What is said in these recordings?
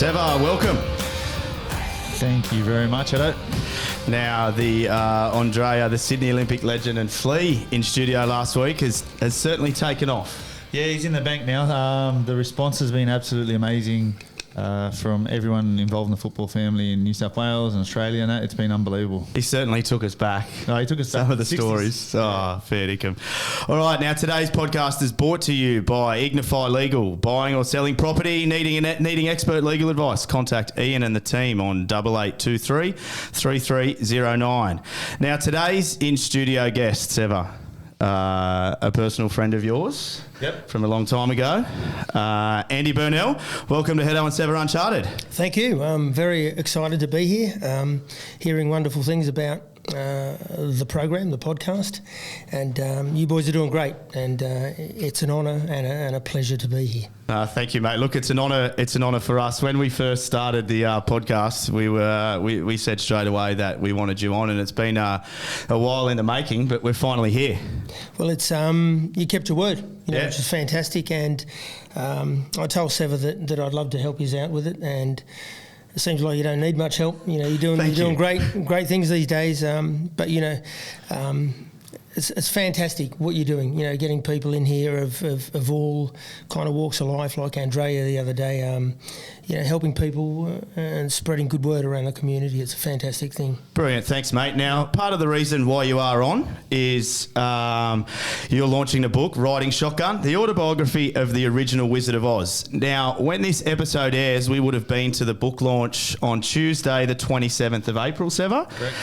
Seva, welcome. Thank you very much, Heto. Now, the Andrea, the Sydney Olympic legend and flea in studio last week has certainly taken off. Yeah, he's in the bank now. The response has been absolutely amazing from everyone involved in the football family in New South Wales and Australia, and it's been unbelievable. He certainly took us back. No, he took us back. Some of the stories. Oh, fair dinkum. All right, now today's podcast is brought to you by Ignify Legal. Buying or selling property, needing expert legal advice? Contact Ian and the team on 8823 3309. Now today's in-studio guest, Seva, a personal friend of yours. Yep. From a long time ago. Andy Bernal, welcome to Heto and Seva Uncharted. Thank you. I'm very excited to be here, hearing wonderful things about the program, the podcast, and you boys are doing great, and it's an honour and a pleasure to be here. Thank you, mate. Look, it's an honour. It's an honour for us. When we first started the podcast, we said straight away that we wanted you on, and it's been a while in the making, but we're finally here. Well, it's you kept your word, Yeah. which is fantastic, and I told Seva that I'd love to help you out with it, and it seems like you don't need much help. You're doing great things these days. But it's fantastic what you're doing. Getting people in here of all kind of walks of life, like Andrea the other day. Helping people and spreading good word around the community. It's a fantastic thing. Brilliant, thanks, mate. Now, part of the reason why you are on is you're launching a book, Riding Shotgun, the autobiography of the original Wizard of Oz. Now, when this episode airs, we would have been to the book launch on Tuesday, the 27th of April, Seva. Correct.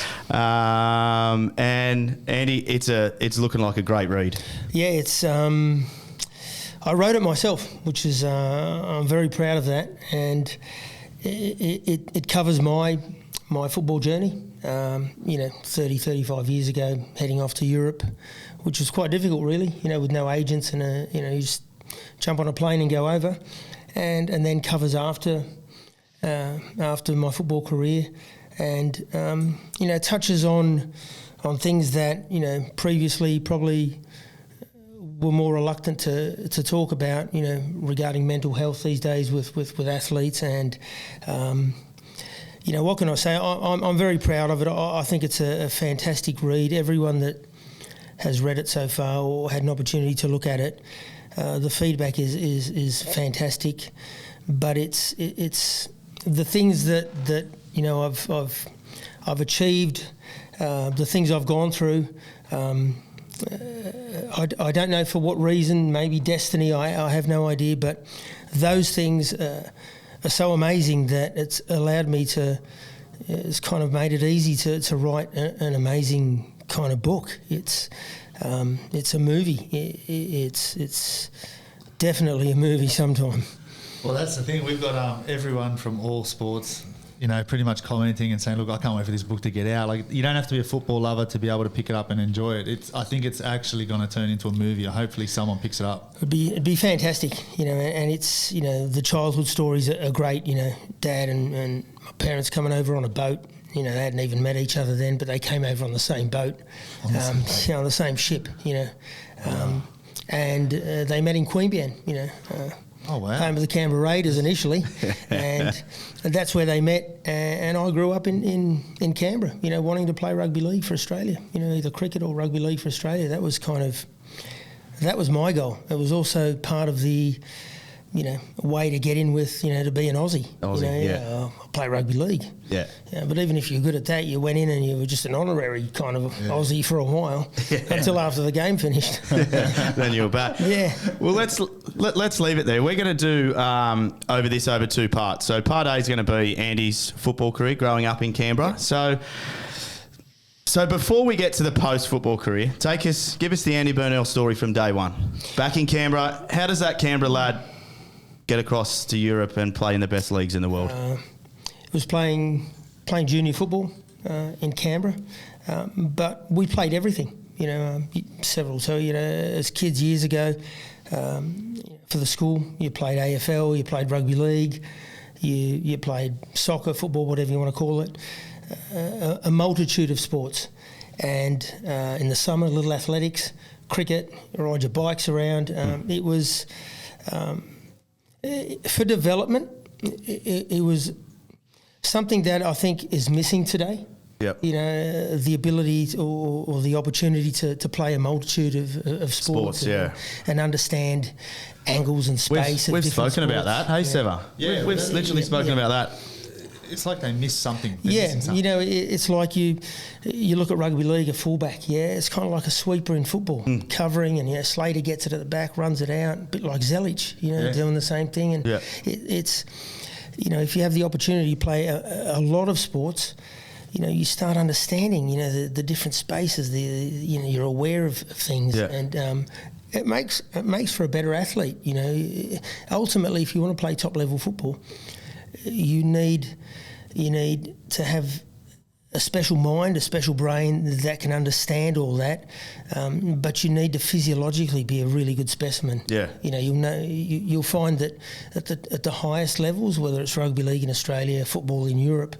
And Andy, it's looking like a great read. Yeah, it's. I wrote it myself, which is I'm very proud of that, and it covers my football journey. 35 years ago, heading off to Europe, which was quite difficult, really. With no agents and you just jump on a plane and go over, and then covers after my football career, and touches on things that previously probably were more reluctant to talk about, regarding mental health these days with athletes. And, what can I say? I'm very proud of it. I think it's a fantastic read. Everyone that has read it so far or had an opportunity to look at it, the feedback is fantastic. But it's the things that I've achieved, the things I've gone through. I don't know for what reason, maybe destiny, I have no idea, but those things are so amazing that it's allowed me it's kind of made it easy to write an amazing kind of book. It's a movie. It's definitely a movie sometime. Well, that's the thing. We've got everyone from all sports, pretty much commenting and saying, look, I can't wait for this book to get out. Like, you don't have to be a football lover to be able to pick it up and enjoy it. I think it's actually going to turn into a movie. Hopefully someone picks it up. It'd be fantastic, and it's, the childhood stories are great, Dad and my parents coming over on a boat. They hadn't even met each other then, but they came over on the same boat, on the same ship, Wow. And they met in Queanbeyan, Oh, wow. Home of the Canberra Raiders initially, and that's where they met. And I grew up in Canberra, wanting to play rugby league for Australia, either cricket or rugby league for Australia. That was my goal. It was also part of the, way to get in with, to be an Aussie. I'll play rugby league. Yeah. But even if you're good at that, you went in and you were just an honorary kind of Aussie for a while until after the game finished. Then you were back. Yeah. Well, let's leave it there. We're going to do over 2 parts. So part A is going to be Andy's football career growing up in Canberra. So before we get to the post-football career, give us the Andy Bernal story from day one. Back in Canberra, how does that Canberra lad get across to Europe and play in the best leagues in the world? It was playing junior football in Canberra, but we played everything. Several. So as kids years ago, for the school, you played AFL, you played rugby league, you played soccer, football, whatever you want to call it. A multitude of sports, and in the summer, little athletics, cricket, ride your bikes around. It was for development. it was something that I think is missing today. Yep. You know, the ability or the opportunity to play a multitude of sports and understand angles and space. We've spoken about that, hey, Seva? Yeah, we've literally spoken about that. It's like they miss something. Missing something. You know, it's like you look at rugby league, a fullback. Yeah, it's kind of like a sweeper in football, covering, and Slater gets it at the back, runs it out, a bit like Zelic. Doing the same thing, and it's if you have the opportunity to play a lot of sports. You start understanding, the different spaces. You're aware of things, and it makes for a better athlete. Ultimately, if you want to play top level football, you need to have a special mind, a special brain that can understand all that. But you need to physiologically be a really good specimen. Yeah. You'll find that at the highest levels, whether it's rugby league in Australia, football in Europe,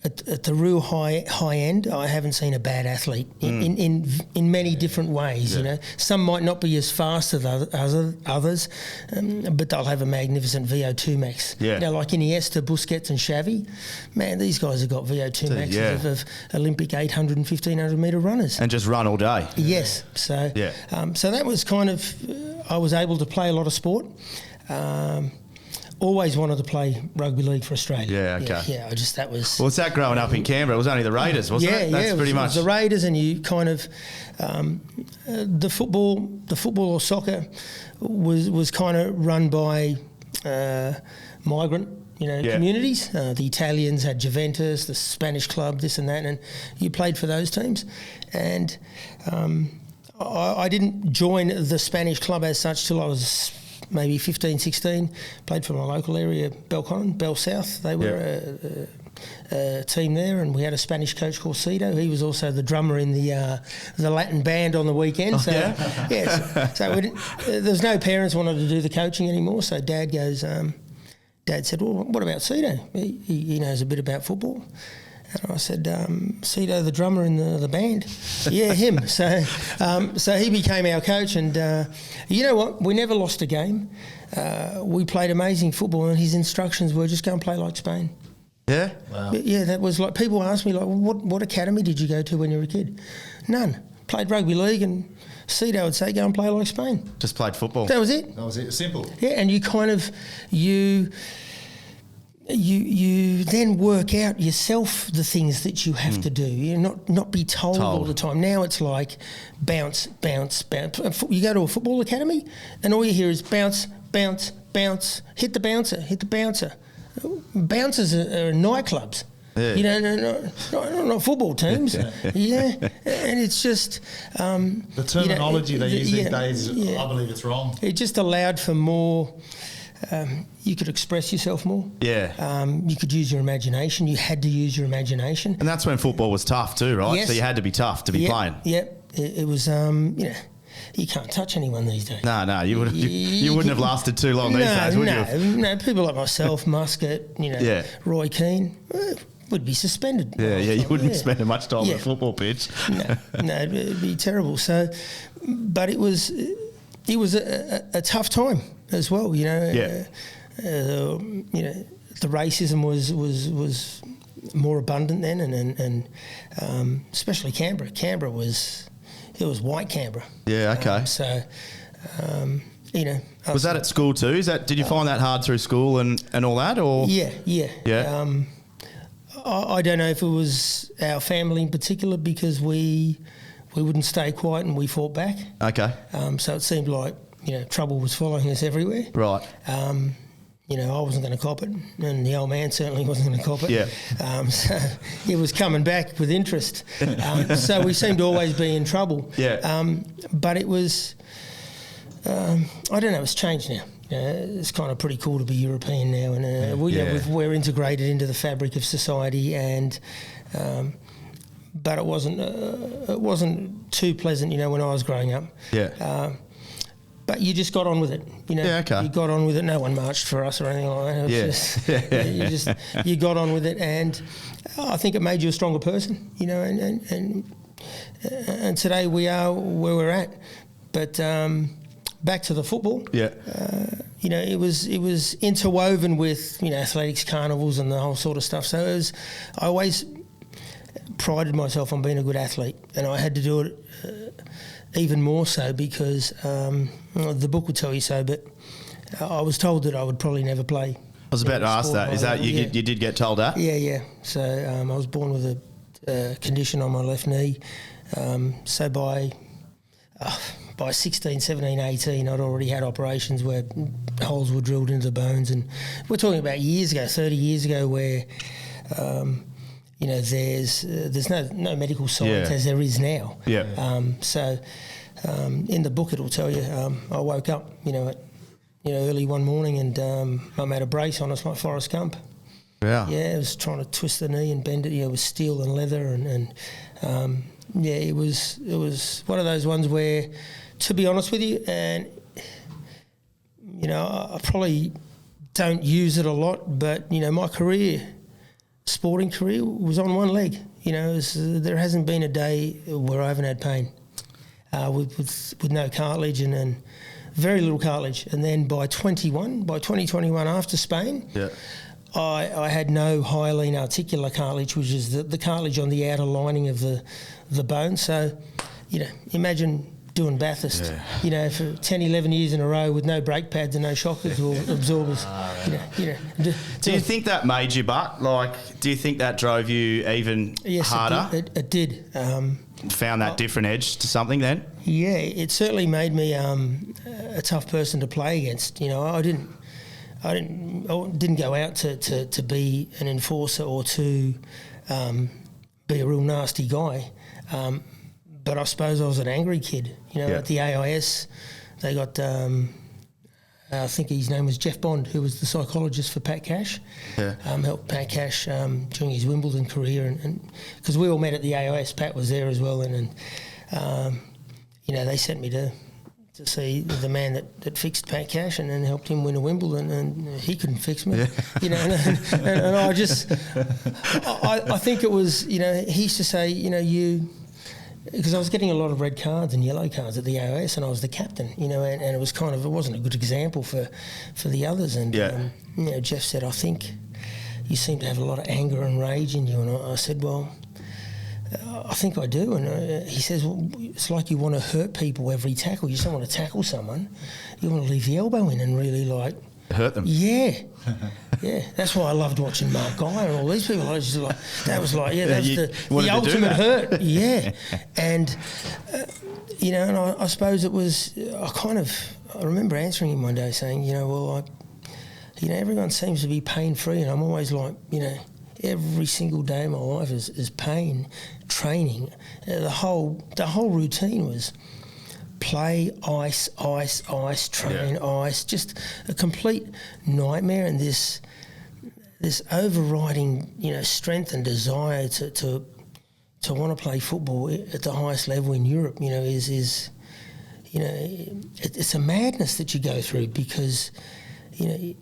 at the real high end, I haven't seen a bad athlete in many different ways. Some might not be as fast as others, but they'll have a magnificent VO2 max. Like Iniesta, Busquets, and Xavi. Man, these guys have got VO2 maxes of Olympic 800 and 1500 metre runners, and just run all day. Yes, so so that was kind of. I was able to play a lot of sport. Always wanted to play rugby league for Australia. Yeah, okay. Yeah, that was... Well, it's that growing up in Canberra. It was only the Raiders, wasn't it? That's pretty much... It was the Raiders, and you kind of... the football or soccer was kind of run by migrant, communities. The Italians had Juventus, the Spanish club, this and that, and you played for those teams. And I didn't join the Spanish club as such till I was... maybe 15, 16, played for my local area, Belconnen, Bell South. They were a team there, and we had a Spanish coach called Cedo. He was also the drummer in the Latin band on the weekend. So there's no parents wanted to do the coaching anymore. So Dad said, well, what about Cedo? He knows a bit about football. And I said, Cedo, the drummer in the band? Yeah, him. So he became our coach, and you know what? We never lost a game. We played amazing football, and his instructions were just go and play like Spain. Yeah? Wow. Yeah, that was like, people ask me, like, what academy did you go to when you were a kid? None. Played rugby league, and Cedo would say, go and play like Spain. Just played football. That was it. That was it. Simple. Yeah, and you kind of, you then work out yourself the things that you have to do. Not be told all the time. Now it's like bounce, bounce, bounce. You go to a football academy and all you hear is bounce, bounce, bounce, hit the bouncer, hit the bouncer. Bouncers are nightclubs. Yeah. Not football teams. And it's just... the terminology they use these days, I believe it's wrong. It just allowed for more... you could express yourself more. Yeah. You could use your imagination. You had to use your imagination. And that's when football was tough too, right? Yes. So you had to be tough to be playing. Yep. It was, you can't touch anyone these days. No, you wouldn't have lasted too long these days, would you? No, people like myself, Muscat, Roy Keane, would be suspended. Yeah, you wouldn't be spending much time on a football pitch. No, it'd be terrible. So, but it was a tough time as well, the racism was more abundant then, and especially Canberra. Canberra was white Canberra. Yeah, okay. Was that at school too? Did you find that hard through school and all that, or? Yeah. I don't know if it was our family in particular, because we wouldn't stay quiet and we fought back. Okay. So it seemed like trouble was following us everywhere. Right. I wasn't going to cop it, and the old man certainly wasn't going to cop it. Yeah. So he was coming back with interest. So we seemed to always be in trouble. Yeah. But it was, I don't know, it's changed now. It's kind of pretty cool to be European now, and we're integrated into the fabric of society, and but it wasn't too pleasant, when I was growing up. Yeah. But you just got on with it, okay. You got on with it. No one marched for us or anything like that. You got on with it, and I think it made you a stronger person, and today we are where we're at. But back to the football. Yeah. It was interwoven with athletics carnivals and the whole sort of stuff. So I always prided myself on being a good athlete, and I had to do it even more so because the book would tell you so. But I was told that I would probably never play. I was about to ask that. Is that you did get told that? Yeah. So I was born with a condition on my left knee. So by 16, 17, 18, I'd already had operations where holes were drilled into the bones. And we're talking about years ago, 30 years ago, where, there's no medical science as there is now. Yeah. In the book, it'll tell you, I woke up, early one morning and I made a brace on us like Forrest Gump. Yeah. Yeah, I was trying to twist the knee and bend it, with steel and leather and it was one of those ones where, to be honest with you, and I probably don't use it a lot, but my sporting career was on one leg. There hasn't been a day where I haven't had pain with no cartilage and very little cartilage. And then by 2021 after Spain, I had no hyaline articular cartilage, which is the cartilage on the outer lining of the bone. So, imagine doing Bathurst, for 10, 11 years in a row with no brake pads and no shock absorbers. Do you think that made you butt? Do you think that drove you even harder? It did. Found that different edge to something then? Yeah, it certainly made me a tough person to play against. I didn't go out to be an enforcer or to be a real nasty guy. But I suppose I was an angry kid. At the AIS, they got, I think his name was Jeff Bond, who was the psychologist for Pat Cash. Yeah. Helped Pat Cash during his Wimbledon career. And because we all met at the AIS, Pat was there as well. And they sent me to see the man that fixed Pat Cash and then helped him win a Wimbledon, and he couldn't fix me. And I just, I think it was, he used to say, because I was getting a lot of red cards and yellow cards at the AOS, and I was the captain, and it was it wasn't a good example for the others. And Jeff said, I think you seem to have a lot of anger and rage in you. And I said, well, I think I do. And he says, well, it's like you want to hurt people every tackle. You just don't want to tackle someone. You want to leave the elbow in and really hurt them. Yeah. Yeah. That's why I loved watching Mark Guy and all these people. I was just that was the ultimate hurt. Yeah. And, and I suppose it was, I remember answering him one day saying, everyone seems to be pain-free, and I'm always like, every single day of my life is pain, training. The whole routine was play, ice, train, ice, just a complete nightmare. And this overriding, strength and desire to want to play football at the highest level in Europe, is it's a madness that you go through because, you're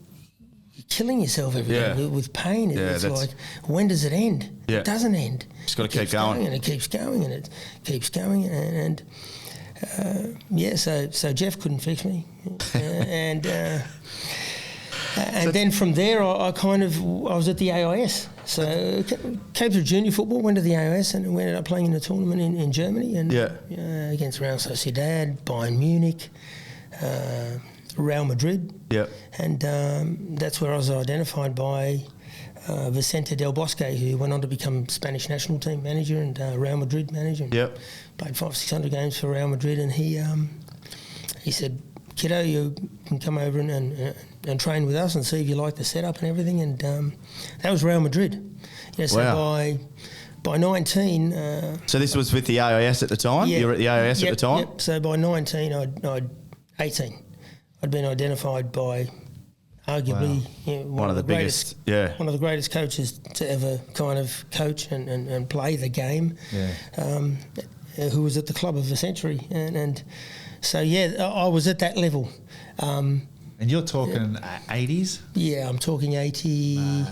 killing yourself every day with pain. It's like, when does it end? Yeah. It doesn't end. Just got to keep going. And it keeps going and it keeps going. And so Jeff couldn't fix me. And then from there, I was at the AIS. So came through junior football, went to the AIS, and we ended up playing in a tournament in Germany and against Real Sociedad, Bayern Munich, Real Madrid. Yep. And that's where I was identified by Vicente Del Bosque, who went on to become Spanish national team manager and Real Madrid manager. Yep. Played 500-600 games for Real Madrid, and he said, "Kiddo, you can come over and train with us and see if you like the setup and everything." And that was Real Madrid. So by 19. So this was with the AIS at the time. You were at the AIS at the time. Yep. So by 19, I'd been identified by arguably one of the greatest coaches to ever kind of coach and play the game, who was at the club of the century. And so, I was at that level. And you're talking 80s? Yeah, I'm talking 80,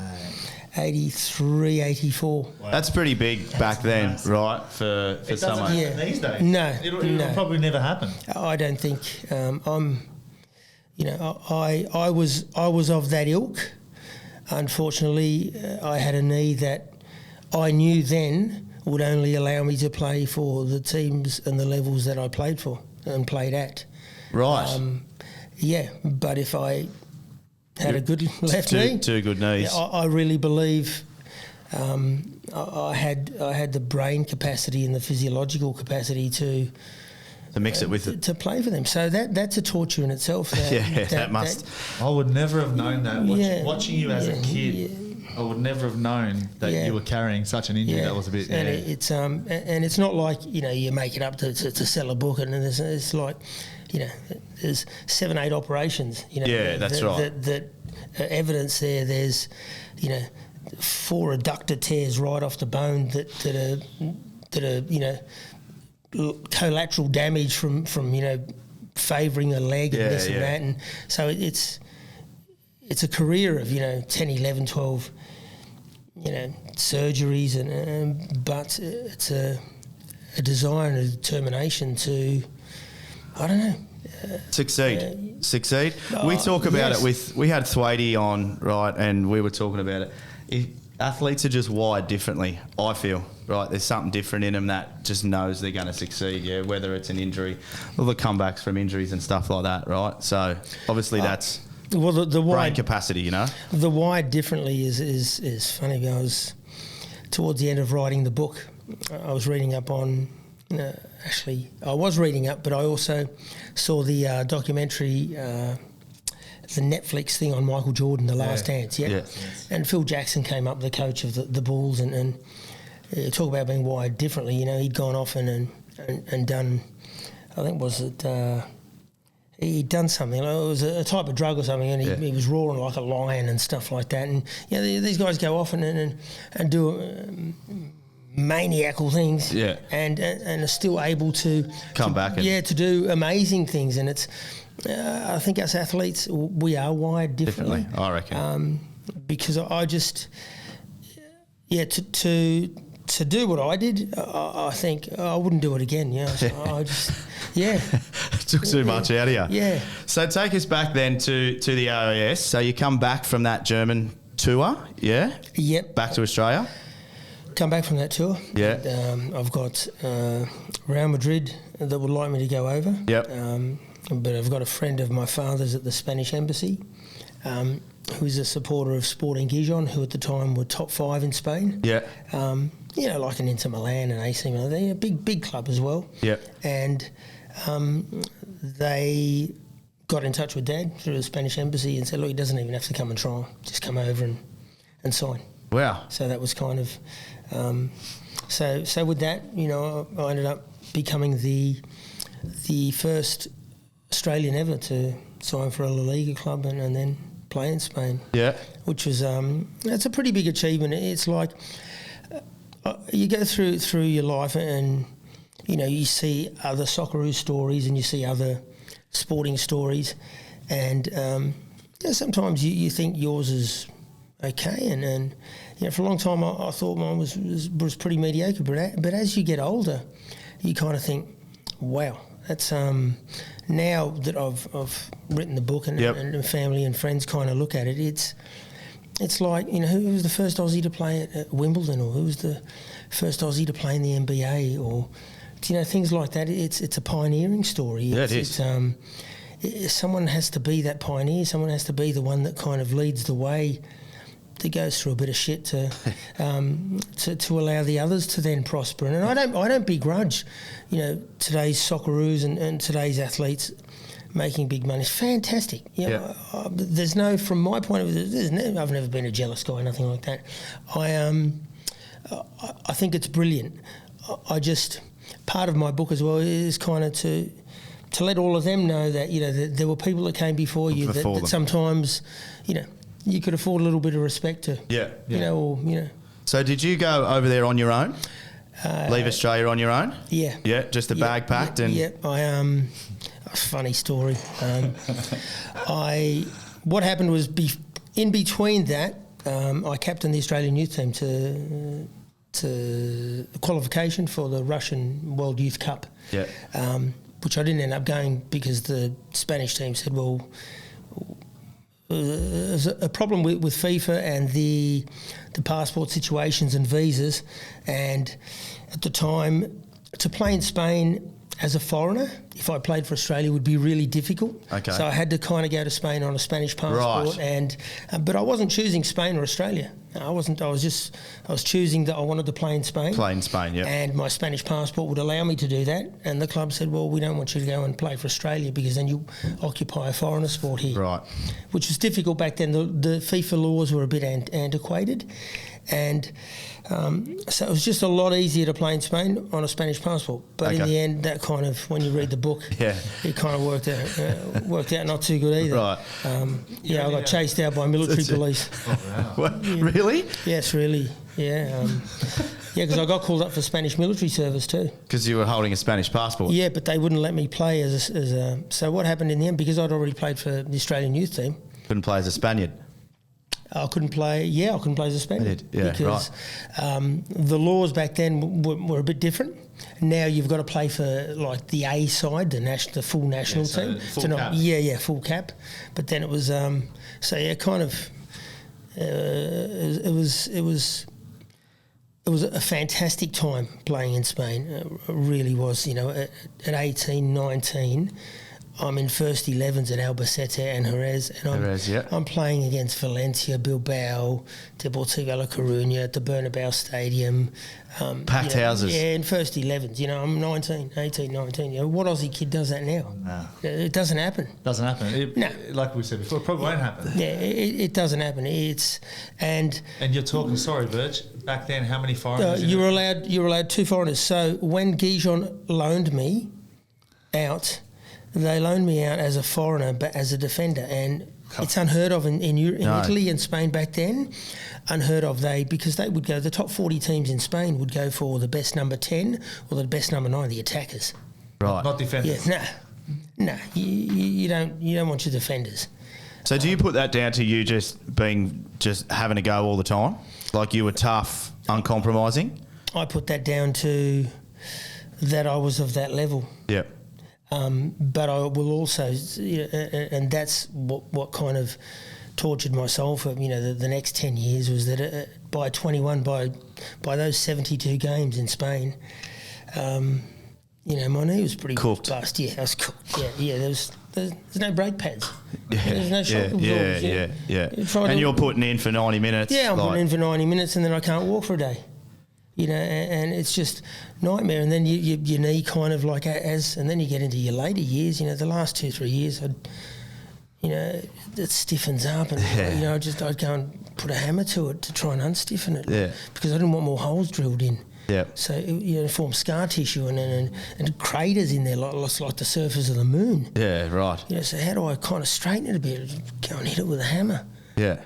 83, 84. That's pretty big back then, massive. right? For It someone. doesn't Yeah. happen these days. No, It'll no. probably never happen. I don't think I was of that ilk. Unfortunately, I had a knee that I knew then would only allow me to play for the teams and the levels that I played for and played at. Right. Yeah, but if I had a good left knee, two good knees. yeah, I really believe I had the brain capacity and the physiological capacity to mix it with it. to play for them. So that's a torture in itself. That must. I would never have known that. Yeah. Watching you as a kid, I would never have known that Yeah. you were carrying such an injury. That was a bit. And it's not like you make it up to sell a book, and it's like there's 7-8 operations. Yeah, that's right. That evidence there. There's 4 adductor tears right off the bone that are collateral damage from favouring a leg and this and that, and so it's a career of 10, 11, 12 surgeries, but it's a desire and a determination to Succeed. We talk about it we had Thwaitie on, right, and we were talking about it. Athletes are just wired differently, I feel, right? There's something different in them that just knows they're going to succeed, whether it's an injury, all the comebacks from injuries and stuff like that, right? So obviously that's the brain capacity, The wired differently is funny because towards the end of writing the book, I was reading up on, I was reading up, but I also saw the documentary, the Netflix thing on Michael Jordan, The Last Dance, and Phil Jackson came up, the coach of the Bulls, and talk about being wired differently. He'd gone off and done, I think he'd done something. It was a type of drug or something, and he was roaring like a lion and stuff like that. And these guys go off and do maniacal things, and are still able to come back and to do amazing things. And it's I think us athletes, we are wired differently. I reckon. Because I just to do what I did, I think I wouldn't do it again. I just it took too much out of you. Yeah. So take us back then to the AIS. So you come back from that German tour, Yep. back to Australia. Come back from that tour. Yeah. And, I've got Real Madrid that would like me to go over. Yep. But I've got a friend of my father's at the Spanish Embassy, who's a supporter of Sporting Gijon, who at the time were top 5 in Spain. Yeah. Like an Inter Milan and AC Milan. They're a big club as well. Yeah. And they got in touch with Dad through the Spanish Embassy and said, look, he doesn't even have to come and try. Just come over and sign. Wow. So that was kind of... So with that, I ended up becoming the first Australian ever to sign for a La Liga club and then play in Spain. Yeah. Which was it's a pretty big achievement. It's like you go through your life and you see other Socceroos stories and you see other sporting stories, and sometimes you think yours is okay, and for a long time I thought mine was pretty mediocre. But as you get older, you kind of think, wow, that's now that I've written the book and family and friends kind of look at it, it's like, who was the first Aussie to play at Wimbledon, or who was the first Aussie to play in the NBA, or things like that. It's a pioneering story. Yeah, it is. Someone has to be that pioneer. Someone has to be the one that kind of leads the way, that goes through a bit of shit to allow the others to then prosper. And I don't begrudge, today's Socceroos and today's athletes making big money. It's fantastic. There's no, from my point of view, I've never been a jealous guy, nothing like that. I think it's brilliant. I just, part of my book as well is kind of to let all of them know that that there were people that came before you that sometimes you could afford a little bit of respect to. So did you go over there on your own? Leave Australia on your own? Yeah. Yeah, just a bag packed and... Yeah, a funny story. What happened was in between that, I captained the Australian youth team to qualification for the Russian World Youth Cup. Yeah. Which I didn't end up going because the Spanish team said, well, there's a problem with FIFA and the passport situations and visas, and at the time, to play in Spain as a foreigner, if I played for Australia, would be really difficult. Okay. So I had to kind of go to Spain on a Spanish passport, Right. and but I wasn't choosing Spain or Australia. I wasn't. I was choosing that I wanted to play in Spain. Play in Spain, yeah. And my Spanish passport would allow me to do that. And the club said, well, we don't want you to go and play for Australia because then you occupy a foreigner sport here. Right. Which was difficult back then. The FIFA laws were a bit antiquated. And so it was just a lot easier to play in Spain on a Spanish passport. But in Okay. the end, that kind of, when you read the book, Yeah. it kind of worked out not too good either. Right. I got chased out by military police. Oh, wow. What? Really? Yes, really. Yeah. Because I got called up for Spanish military service too. Because you were holding a Spanish passport. Yeah, but they wouldn't let me play as a. So what happened in the end? Because I'd already played for the Australian youth team, Couldn't play as a Spaniard. I couldn't play. Yeah, I couldn't play as a Spaniard. Yeah, because the laws back then were a bit different. Now you've got to play for like the A side, the full national so team. full cap. Full cap. But then it was kind of. It was a fantastic time playing in Spain. It really was. At 18, 19. I'm in first 11s at Albacete and Jerez, and I'm playing against Valencia, Bilbao, Deportivo La Coruña at the Bernabeu Stadium. Packed houses. Yeah, in first 11s. I'm 19. What Aussie kid does that now? No. It doesn't happen. Doesn't happen. No. Like we said before, it probably won't happen. Yeah, it doesn't happen. And you're talking, sorry, Birch, back then, how many foreigners? You were allowed 2 foreigners. So when Gijon loaned me out, they loaned me out as a foreigner, but as a defender, and it's unheard of in Italy and Spain back then. Unheard of, because they would go. The top 40 teams in Spain would go for the best number 10 or the best number 9, the attackers. Right. Not defenders. Yeah, no, you don't want your defenders. So do you put that down to you just having a go all the time? Like you were tough, uncompromising? I put that down to that I was of that level. Yep. But I will also, and that's what kind of tortured my soul for the next 10 years was that by 21, by those 72 games in Spain, my knee was pretty cooked. Bust. Yeah, I was cooked. Yeah. There's no brake pads. Yeah, There's no shock absorbers. Yeah. And you're putting in for 90 minutes. Yeah, I'm putting in for 90 minutes, and then I can't walk for a day. And it's just nightmare. And then your knee kind of like and then you get into your later years. The last 2-3 years, it stiffens up, and I'd go and put a hammer to it to try and unstiffen it. Yeah. Because I didn't want more holes drilled in. Yeah. So it forms scar tissue and craters in there, like the surface of the moon. Yeah. Right. So how do I kind of straighten it a bit? Go and hit it with a hammer. Yeah.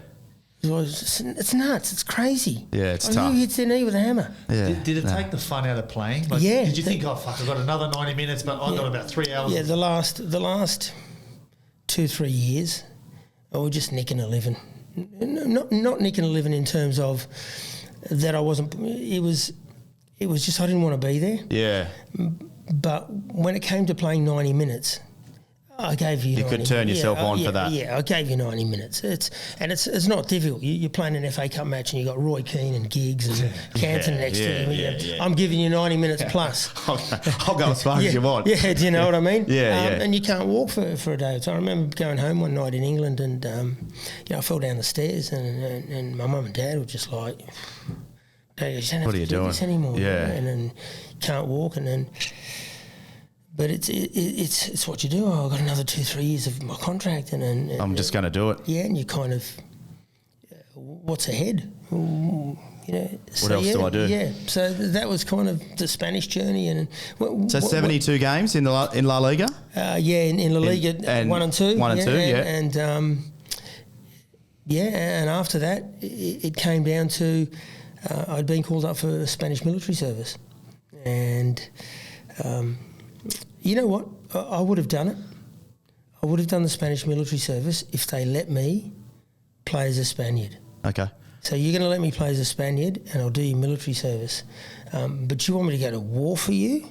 It's nuts. It's crazy. Yeah, it's tough. Who hits their knee with a hammer? Yeah. Did it take the fun out of playing? Like, Yeah. Did you think, oh fuck, I've got another 90 minutes, but I've got about 3 hours? Yeah, the last 2-3 years, I was just nicking a living. Not nicking a living in terms of that I wasn't. It was just I didn't want to be there. Yeah. But when it came to playing 90 minutes, I gave you. You could turn yourself on for that. Yeah, I gave you 90 minutes. It's not difficult. You're playing an FA Cup match and you got Roy Keane and Giggs and Canton next to you. Yeah. I'm giving you 90 minutes plus. I'll go as far as you want. Yeah, do you know what I mean? Yeah. And you can't walk for a day. So I remember going home one night in England and I fell down the stairs and my mum and dad were just like, "Dad, you don't have to do this anymore." Yeah. And then can't walk and then. But it's what you do. Oh, I've got another 2-3 years of my contract, and I'm just going to do it. Yeah, and you kind of, what's ahead? What else do I do? Yeah, so that was kind of the Spanish journey, and 72 games in La Liga. In La Liga, 1 and 2, 1 and 2, yeah, and after that, it came down to I'd been called up for Spanish military service, and. You know what? I would have done it. I would have done the Spanish military service if they let me play as a Spaniard. Okay. So you're going to let me play as a Spaniard and I'll do your military service. But you want me to go to war for you?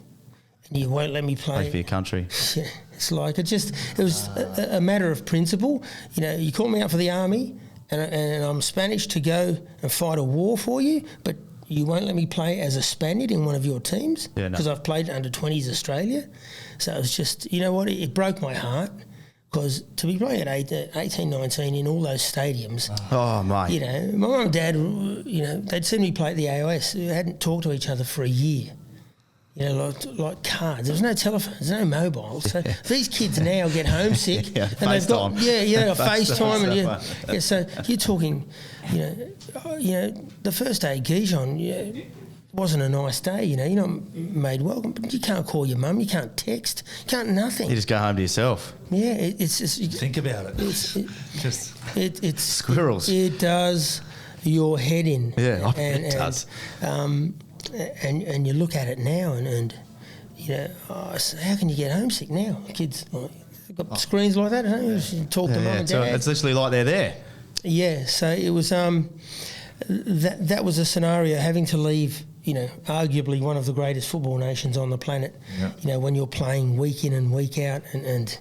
And you won't let me play for your country. Yeah, it's like it was a matter of principle. You know, you call me up for the army and I'm Spanish to go and fight a war for you, but you won't let me play as a Spaniard in one of your teams because I've played under 20s Australia. So it was just, you know what, it broke my heart. Because to be playing at 18, 19 in all those stadiums, mate. You know, my mum and dad, you know, they'd seen me play at the AOS. We hadn't talked to each other for a year. You know, like cards. There was no telephones, no mobiles. So these kids now get homesick. Yeah, and they've got FaceTime. FaceTime. So you're talking, you know, the first day at Gijon, wasn't a nice day, you know. You're not made welcome, but you can't call your mum, you can't text, you can't nothing. You just go home to yourself. Yeah, it's just... Think about it. It's squirrels. It does your head in. Yeah, it does. And you look at it now and you know, so how can you get homesick now? Kids they've got screens like that at home. You should talk to mum and dad. So it's literally like they're there. Yeah, so it was that was a scenario, having to leave, you know, arguably one of the greatest football nations on the planet. Yeah. You know, when you're playing week in and week out, and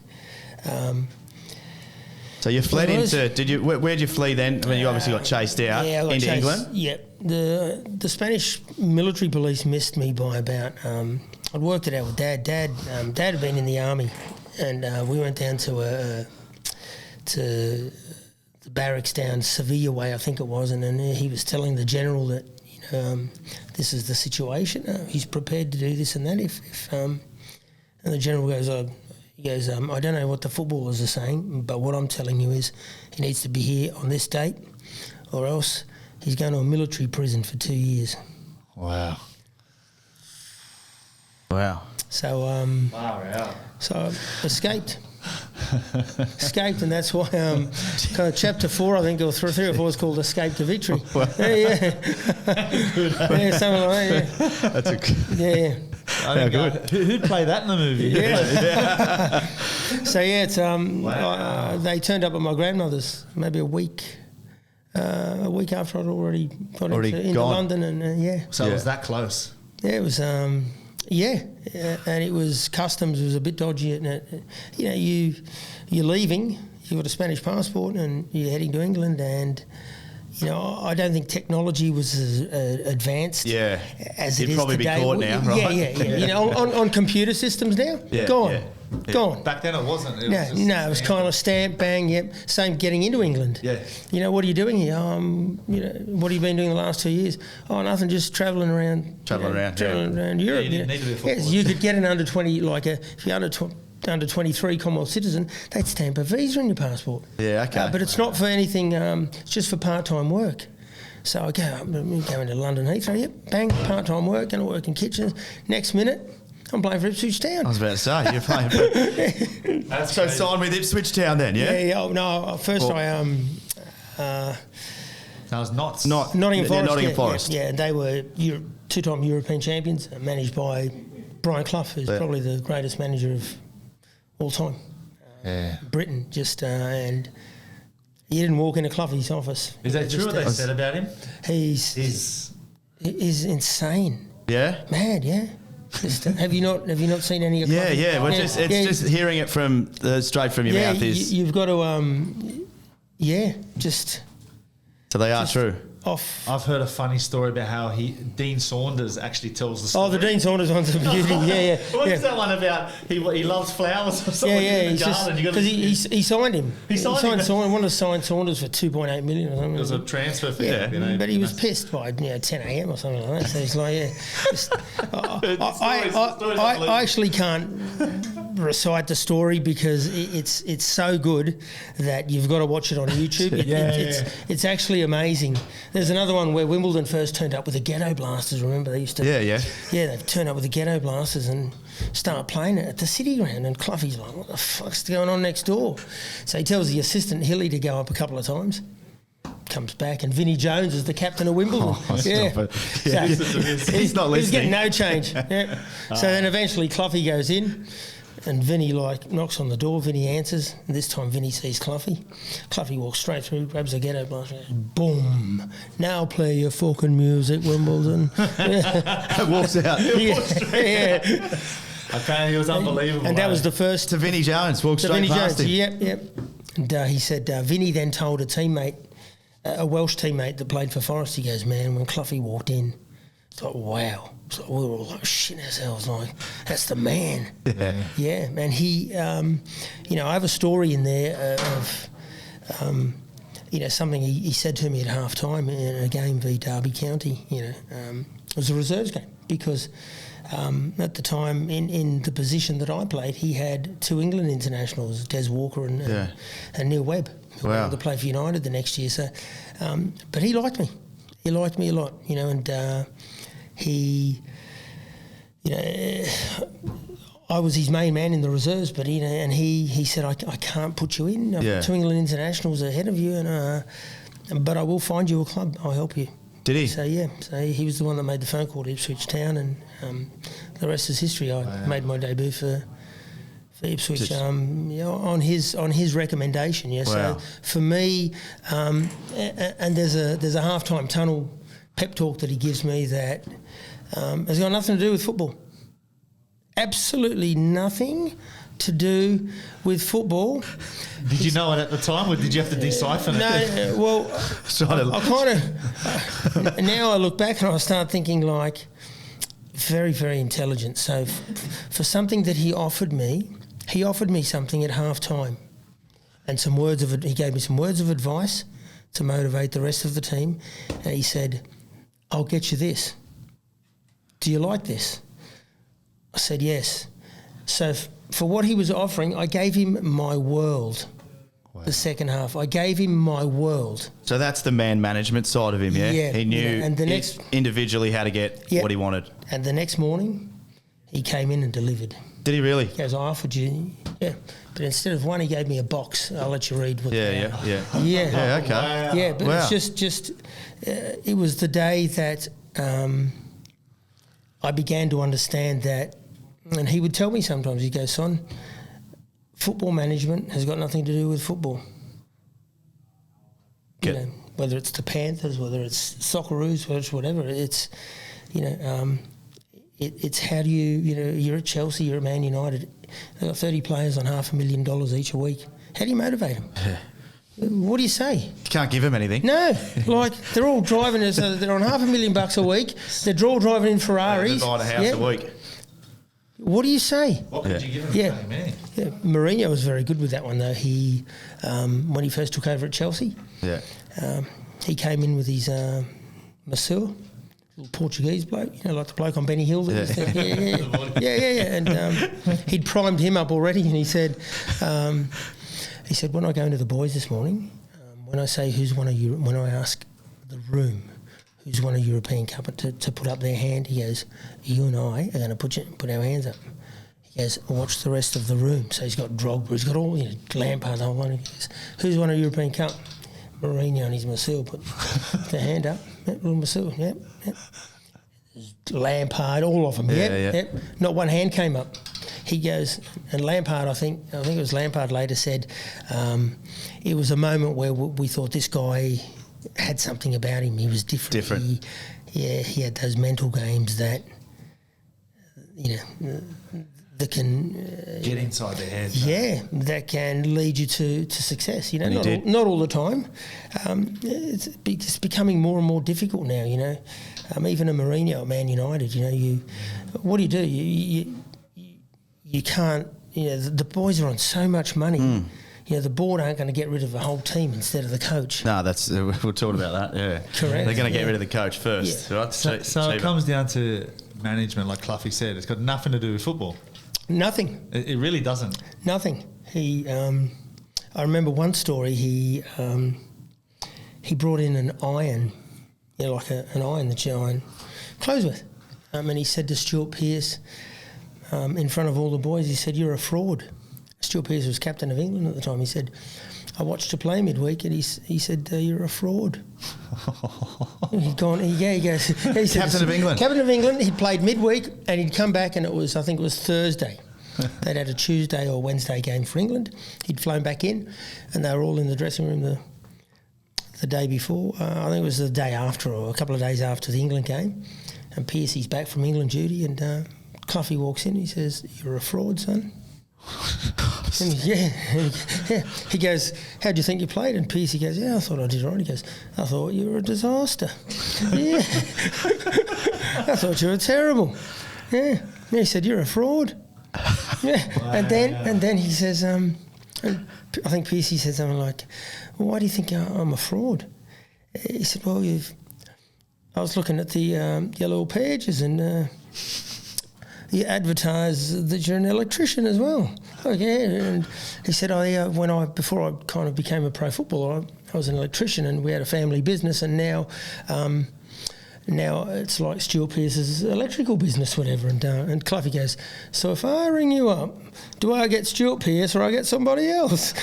so you fled into. Where'd you flee then? I mean, you obviously got chased out into England. Yeah, the Spanish military police missed me by about. I'd worked it out with Dad. Dad had been in the army, and we went down to the barracks down Sevilla way, I think it was, and then he was telling the general that, you know, this is the situation. He's prepared to do this and that. And the general goes, I don't know what the footballers are saying, but what I'm telling you is he needs to be here on this date, or else he's going to a military prison for 2 years. Wow. So so I escaped, and that's why kind of chapter 4, I think, or 3 or 4 is called "Escape to Victory." Yeah, something like that. Yeah. That's a good. Who'd play that in the movie? Yeah. So it's they turned up at my grandmother's maybe a week after I'd already got into London, and So it was that close. Yeah, it was. And it was customs was a bit dodgy. And you know, you're leaving. You've got a Spanish passport, and you're heading to England, and you know, I don't think technology was as advanced as it is today. You'd probably be caught now, right? Yeah. You know, on computer systems now, gone. Back then it wasn't. It was kind of stamp, bang, yep. Same getting into England. Yeah. You know, what are you doing here? You know, what have you been doing the last 2 years? Oh, nothing, just travelling around. Travelling around Europe. You didn't need to be a footballer. Yes, you could get an under 20, if you're under 23 Commonwealth citizen, they'd stamp a visa in your passport. Yeah, okay. But it's not for anything, it's just for part-time work. So I go into London Heathrow, yep, bang, part-time work, going to work in kitchens. Next minute, I'm playing for Ipswich Town. I was about to say, you're playing for... So sign with Ipswich Town then, yeah? Yeah. Oh, no, first That was Notts. Nottingham Forest. Nottingham Forest. Yeah, they were two-time European champions, managed by Brian Clough, who's probably the greatest manager of all time. Britain, and you didn't walk into Clough's office. Is that true what they said about him? He's insane. Yeah? Mad, yeah. Just, have you not seen any of Clough? Yeah. Well, just hearing it from straight from your mouth is... You've got to, just... So they are true. I've heard a funny story about how Dean Saunders actually tells the story. Oh, the Dean Saunders one's a beauty. Yeah. What's that one about? He loves flowers or something in the garden. Because he signed him. He signed him. Wanted to sign Saunders for $2.8 million or something. It was a transfer fee. Yeah, you know, but he was pissed by 10 a.m. or something like that. So he's like, I actually can't recite the story because it's so good that you've got to watch it on YouTube. It's actually amazing. There's another one where Wimbledon first turned up with the ghetto blasters. Remember, they used to. Yeah, they've turned up with the ghetto blasters and start playing it at the City Ground. And Cloughie's like, "What the fuck's going on next door?" So he tells the assistant Hilly to go up a couple of times. Comes back, and Vinnie Jones is the captain of Wimbledon. He's not listening. He's getting no change. So then eventually Cloughie goes in. and Vinny knocks on the door. Vinny answers, and this time Vinny sees Cluffy. Cluffy walks straight through, grabs a ghetto blaster, boom! Now play your fucking music, Wimbledon. Walks out. Yeah. Okay, he was unbelievable. And that was the first To Vinnie Jones. Walks to straight Vinny past Jones. him. Yep. And he said Vinny then told a teammate, a Welsh teammate that played for Forest. He goes, man, when Cluffy walked in, it's like wow. It's like we were all like shitting ourselves, like that's the man. Yeah, and he, I have a story in there of, something he said to me at half time in a game v Derby County. It was a reserves game because at the time in the position that I played, he had 2 England internationals, Des Walker and Neil Webb, who went on to play for United the next year. So, but he liked me. He liked me a lot, and. He, I was his main man in the reserves, but he said, I can't put you in. I've got 2 England internationals ahead of you, but I will find you a club. I'll help you. Did he? So he was the one that made the phone call to Ipswich Town, and the rest is history. I made my debut for Ipswich on his recommendation. Yeah, so for me, and there's a halftime tunnel pep talk that he gives me that has got nothing to do with football. Absolutely nothing to do with football. Did you know it at the time, or did you have to decipher it? No, well, I kind of now I look back and I start thinking like very, very intelligent. So for something that he offered me something at half time, and he gave me some words of advice to motivate the rest of the team, and he said, I'll get you this. Do you like this? I said yes. So for what he was offering, I gave him my world. Wow. The second half, I gave him my world. So that's the man management side of him, yeah? He knew and the next, individually how to get what he wanted. And the next morning, he came in and delivered. Did he really? He goes, I offered you, but instead of one, he gave me a box. I'll let you read what Yeah, okay. Wow. Yeah, but it's just it was the day that I began to understand that, and he would tell me sometimes, he goes, son, football management has got nothing to do with football. Whether it's the Panthers, whether it's Socceroos, whether it's whatever, it's, it's how do you're at Chelsea, you're at Man United, they've got 30 players on $500,000 each a week. How do you motivate them? What do you say? You can't give them anything. No, like they're all driving. They're on $500,000 a week. They're all driving in Ferraris. They're buying a house a week. What do you say? What could you give him? Mourinho was very good with that one though. He, when he first took over at Chelsea, he came in with his masseur, little Portuguese bloke, like the bloke on Benny Hill. And he'd primed him up already, and he said, when I go into the boys this morning, when I say when I ask the room who's won a European Cup to put up their hand, he goes, you and I are going to put our hands up. He goes, watch the rest of the room. So he's got Drogba, he's got all, Lampard, the whole one. He goes, who's won a European Cup? Mourinho and his masseur put their hand up. Little masseur, Lampard, all of them, Not one hand came up. He goes, and Lampard, I think it was Lampard later said, it was a moment where we thought this guy had something about him. He was different. He had those mental games that, that can get inside their head. That can lead you to success. Not all the time. It's becoming more and more difficult now. Even a Mourinho at Man United. What do? You can't. The boys are on so much money. The board aren't going to get rid of the whole team instead of the coach. No, that's we're talking about that. Yeah, correct. They're going to get rid of the coach first, right? So it comes down to management, like Cluffy said. It's got nothing to do with football. Nothing. It really doesn't. Nothing. He. I remember one story. He brought in an iron, like an iron that you iron clothes with, and he said to Stuart Pearce, in front of all the boys, he said, "You're a fraud." Stuart Pearce was captain of England at the time. He said, I watched you play midweek, and he said, you're a fraud. He'd gone, he goes, he said, Captain of England. Captain of England, he'd played midweek, and he'd come back, and I think it was Thursday. they'd had a Tuesday or Wednesday game for England. He'd flown back in, and they were all in the dressing room the day before. I think it was the day after, or a couple of days after the England game. And Piercy's back from England duty, and Cluffy walks in. He says, "You're a fraud, son." And yeah. He goes, "How do you think you played?" And Piercy goes, "Yeah, I thought I did all right." He goes, "I thought you were a disaster." Yeah. "I thought you were terrible." Yeah. And he said, "You're a fraud." Yeah. Wow. And then he says, and I think Piercy said something like, "Well, why do you think I'm a fraud?" He said, "Well, I was looking at the yellow pages, and you advertise that you're an electrician as well." Okay, and he said, before I kind of became a pro footballer, I was an electrician, and we had a family business, and now it's like Stuart Pearce's electrical business, whatever." And Cluffy goes, "So if I ring you up, do I get Stuart Pearce or I get somebody else?"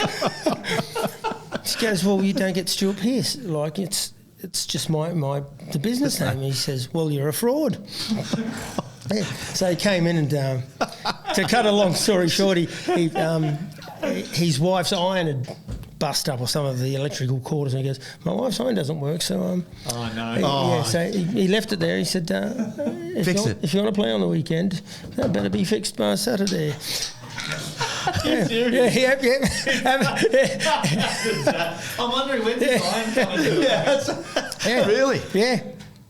She goes, "Well, you don't get Stuart Pearce. Like it's just the business name." He says, "Well, you're a fraud." Yeah. So he came in, and to cut a long story short, his wife's iron had bust up, or some of the electrical corders, and he goes, "My wife's iron doesn't work, so oh no!" Yeah, so he left it there. He said, "If you want to play on the weekend, that better be fixed by Saturday." Yeah. I'm wondering when's the iron coming to. Yeah. Really? Yeah.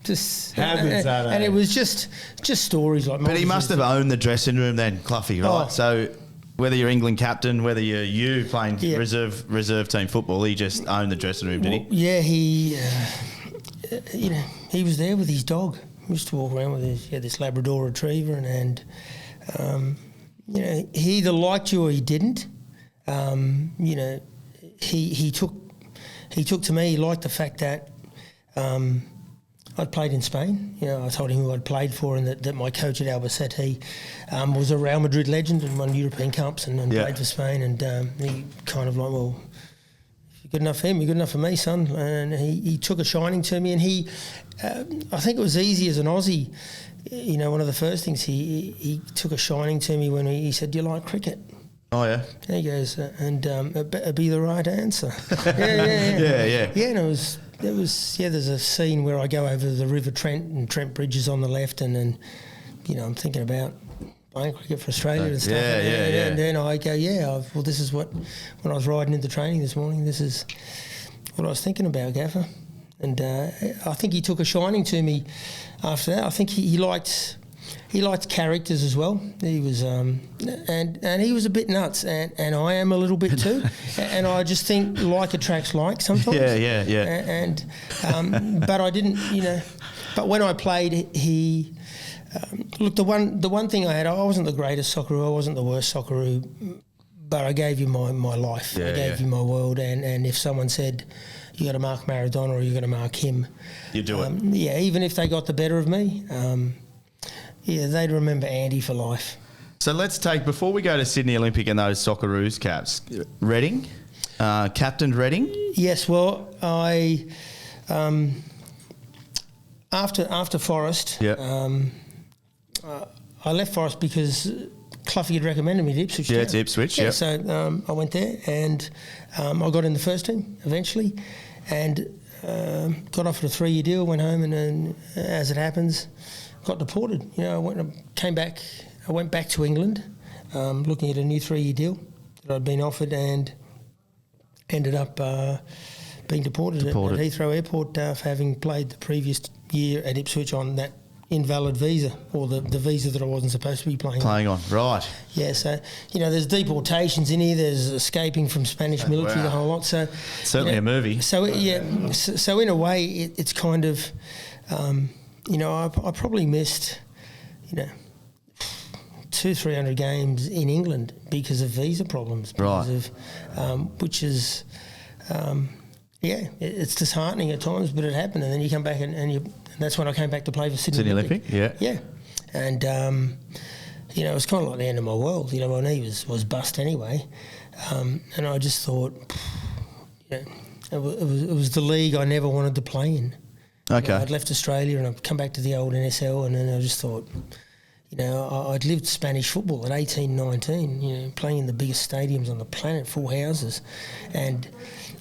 Just and it was just stories like. But he must have owned the dressing room then, Cluffy, right? Oh. So whether you're England captain, whether you're you playing reserve team football, he just owned the dressing room, didn't he? Yeah, he was there with his dog. He used to walk around with this Labrador Retriever, and he either liked you or he didn't. He took to me. He liked the fact that. I'd played in Spain. I told him who I'd played for, and that my coach at Albacete was a Real Madrid legend and won European Cups and played for Spain. And he kind of like, "Well, if you're good enough for him, you're good enough for me, son." And he took a shining to me, and I think it was easy as an Aussie. One of the first things he took a shining to me when he said, "Do you like cricket?" Oh yeah. And he goes, "And it better be the right answer." Yeah. Yeah, and it was. There's a scene where I go over the River Trent, and Trent Bridge is on the left, and then, I'm thinking about playing cricket for Australia and stuff. Yeah. And then I go, well, this is what, when I was riding into training this morning, this is what I was thinking about, Gaffer. And I think he took a shining to me after that. I think he liked characters as well. He was, and he was a bit nuts, and I am a little bit too. And I just think like attracts like sometimes. Yeah. But I didn't, But when I played, he look. The one thing I had, I wasn't the greatest Socceroo. I wasn't the worst Socceroo, but I gave you my life. I gave you my world. And if someone said, "You got to mark Maradona or you got to mark him," you do it. Even if they got the better of me. They'd remember Andy for life. So let's take, before we go to Sydney Olympic and those Socceroos caps, Reading, captained Reading? Yes, well, I after Forest, I left Forest because Cluffy had recommended me to Ipswich. Yeah, it's Ipswich, yeah. So I went there, and I got in the first team eventually, and got offered a 3-year deal, went home, and then, as it happens, got deported. I went back to England, looking at a new 3-year deal that I'd been offered, and ended up being deported. At Heathrow Airport for having played the previous year at Ipswich on that invalid visa, or the visa that I wasn't supposed to be playing on. Right. Yeah, so, there's deportations in here, there's escaping from Spanish military, the whole lot. So certainly a movie. So, so in a way, it's kind of... I probably missed, 200-300 games in England because of visa problems. Because of, which is, it's disheartening at times, but it happened. And then you come back and that's when I came back to play for Sydney Olympic. Yeah. And, it was kind of like the end of my world. My knee was bust anyway. And I just thought, it was the league I never wanted to play in. Okay. I'd left Australia and I'd come back to the old NSL, and then I just thought, I'd lived Spanish football at 18, 19, playing in the biggest stadiums on the planet, full houses. And,